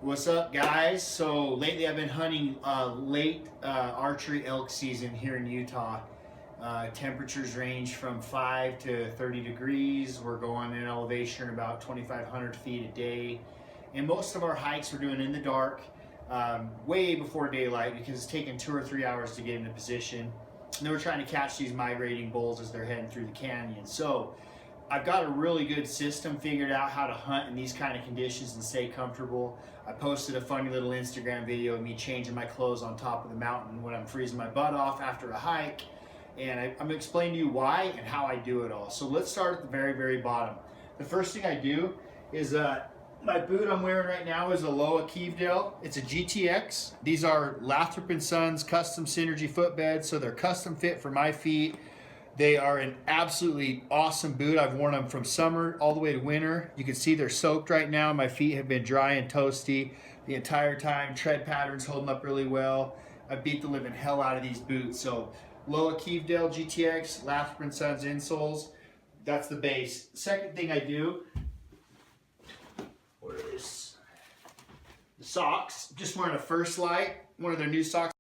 What's up, guys? So lately I've been hunting late archery elk season here in Utah. Temperatures range from 5 to 30 degrees. We're going in elevation about 2,500 feet a day. And most of our hikes we're doing in the dark, way before daylight, because it's taking 2 or 3 hours to get into position. And then we're trying to catch these migrating bulls as they're heading through the canyon. So I've got a really good system figured out how to hunt in these kind of conditions and stay comfortable. I posted a funny little Instagram video of me changing my clothes on top of the mountain when I'm freezing my butt off after a hike. And I'm going to explain to you why and how I do it all. So let's start at the very, very bottom. The first thing I do is my boot I'm wearing right now is a Loa Keevdale. It's a GTX. These are Lathrop & Sons custom Synergy footbeds, so they're custom fit for my feet. They are an absolutely awesome boot. I've worn them from summer all the way to winter. You can see they're soaked right now. My feet have been dry and toasty the entire time. Tread pattern's holding up really well. I beat the living hell out of these boots. So Loa Keevdale GTX, Lathrop & Sons insoles. That's the base. Second thing I do, what are these? The socks. Just wearing a First Light, one of their new socks.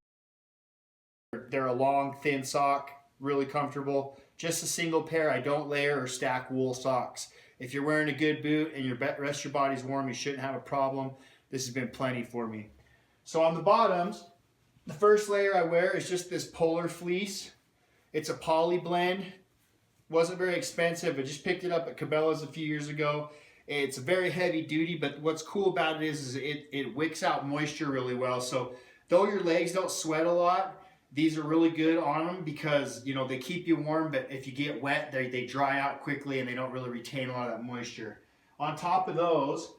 They're a long, thin sock. Really comfortable. Just a single pair. I don't layer or stack wool socks. If you're wearing a good boot and your rest of your body's warm, you shouldn't have a problem. This has been plenty for me. So on the bottoms, the first layer I wear is just this polar fleece. It's a poly blend. Wasn't very expensive. I just picked it up at Cabela's a few years ago. It's very heavy duty, but what's cool about it is it wicks out moisture really well. So though your legs don't sweat a lot, these are really good on them because, you know, they keep you warm, but if you get wet, they dry out quickly and they don't really retain a lot of that moisture. On top of those,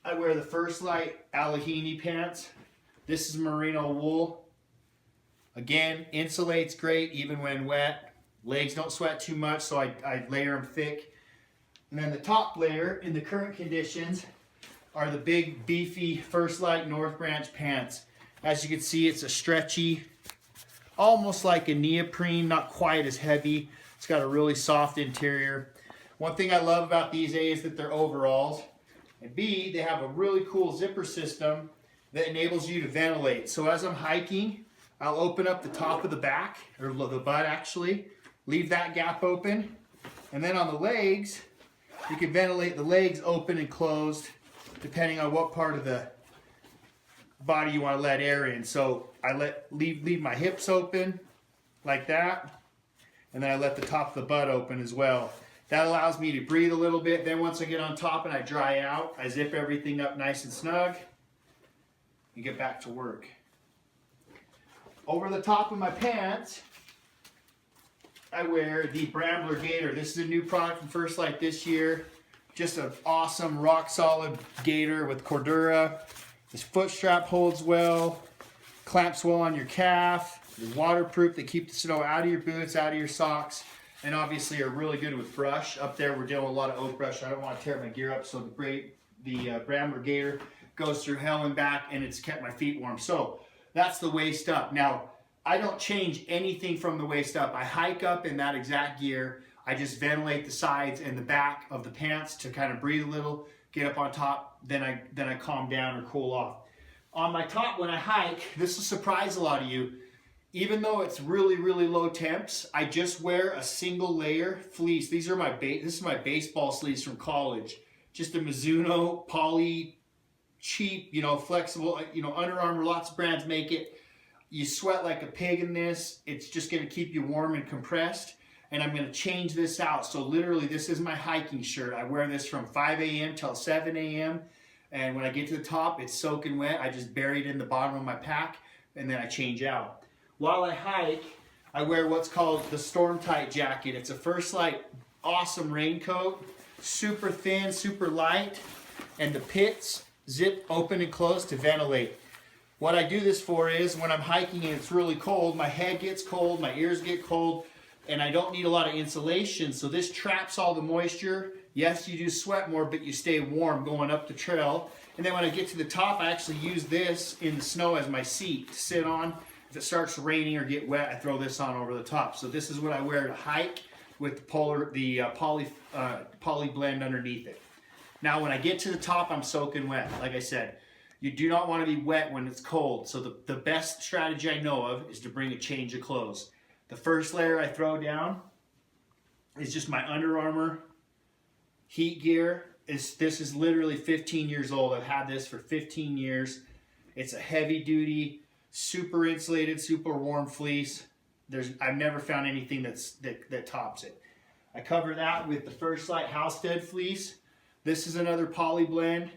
I wear the First Light Allegheny pants. This is merino wool. Again, insulates great even when wet. Legs don't sweat too much, so I layer them thick. And then the top layer in the current conditions are the big, beefy First Light North Branch pants. As you can see, it's a stretchy, almost like a neoprene, not quite as heavy. It's got a really soft interior. One thing I love about these, A, is that they're overalls, and B, they have a really cool zipper system that enables you to ventilate. So as I'm hiking, I'll open up the top of the back, or the butt actually, leave that gap open, and then on the legs, you can ventilate the legs open and closed depending on what part of the body you want to let air in. So I leave my hips open like that, and then I let the top of the butt open as well. That allows me to breathe a little bit. Then once I get on top and I dry out, I zip everything up nice and snug and get back to work. Over the top of my pants, I wear the Brambler Gaiter. This is a new product from First Light this year. Just an awesome rock solid gaiter with Cordura. This foot strap holds well, clamps well on your calf. They're waterproof. They keep the snow out of your boots, out of your socks, and obviously are really good with brush. Up there we're dealing with a lot of oak brush. I don't want to tear my gear up, so the Brambler Gaiter goes through hell and back, and it's kept my feet warm. So that's the waist up. Now, I don't change anything from the waist up. I hike up in that exact gear. I just ventilate the sides and the back of the pants to kind of breathe a little, get up on top, then I calm down or cool off. On my top, when I hike, this will surprise a lot of you. Even though it's really, really low temps, I just wear a single layer fleece. These are this is my baseball sleeves from college. Just a Mizuno poly, cheap, you know, flexible, you know, Under Armour, lots of brands make it. You sweat like a pig in this. It's just gonna keep you warm and compressed. And I'm gonna change this out. So literally, this is my hiking shirt. I wear this from 5 a.m. till 7 a.m. And when I get to the top, it's soaking wet. I just bury it in the bottom of my pack, and then I change out. While I hike, I wear what's called the Stormtight jacket. It's a First Light awesome raincoat, super thin, super light, and the pits zip open and close to ventilate. What I do this for is when I'm hiking and it's really cold, my head gets cold, my ears get cold, and I don't need a lot of insulation, so this traps all the moisture. Yes, you do sweat more, but you stay warm going up the trail. And then when I get to the top, I actually use this in the snow as my seat to sit on. If it starts raining or get wet, I throw this on over the top. So this is what I wear to hike with the poly blend underneath it. Now when I get to the top, I'm soaking wet. Like I said, You do not want to be wet when it's cold. So the best strategy I know of is to bring a change of clothes. The first layer I throw down is just my Under Armour heat gear. This is literally 15 years old. I've had this for 15 years. It's a heavy duty, super insulated, super warm fleece. I've never found anything that tops it. I cover that with the First Light Halstead fleece. This is another poly blend.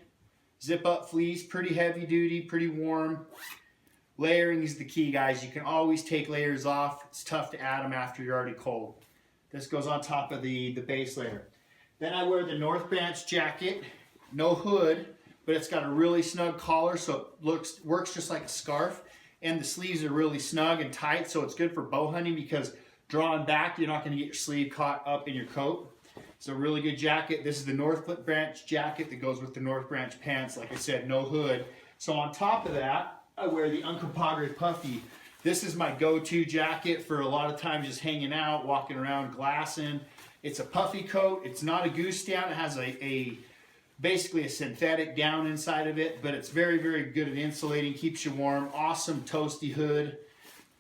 Zip up fleece, pretty heavy duty, pretty warm. Layering is the key, guys. You can always take layers off. It's tough to add them after you're already cold. This goes on top of the base layer. Then I wear the North Branch jacket, no hood, but it's got a really snug collar, so it works just like a scarf. And the sleeves are really snug and tight, so it's good for bow hunting because drawing back, you're not going to get your sleeve caught up in your coat. It's a really good jacket. This is the North Branch jacket that goes with the North Branch pants. Like I said, no hood. So on top of that, I wear the Uncompahgre Puffy. This is my go-to jacket for a lot of times just hanging out, walking around, glassing. It's a puffy coat. It's not a goose down. It has basically a synthetic down inside of it, but it's very, very good at insulating, keeps you warm. Awesome toasty hood.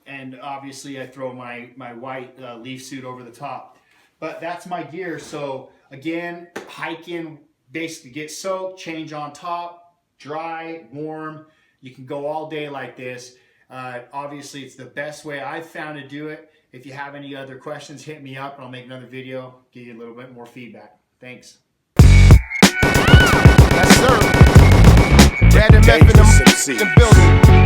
And obviously I throw my white leaf suit over the top. But that's my gear. So again, hiking, basically get soaked, change on top, dry, warm. You can go all day like this. Obviously it's the best way I've found to do it. If you have any other questions, hit me up and I'll make another video, give you a little bit more feedback. Thanks. Yes, sir. Dad and Meth in the building.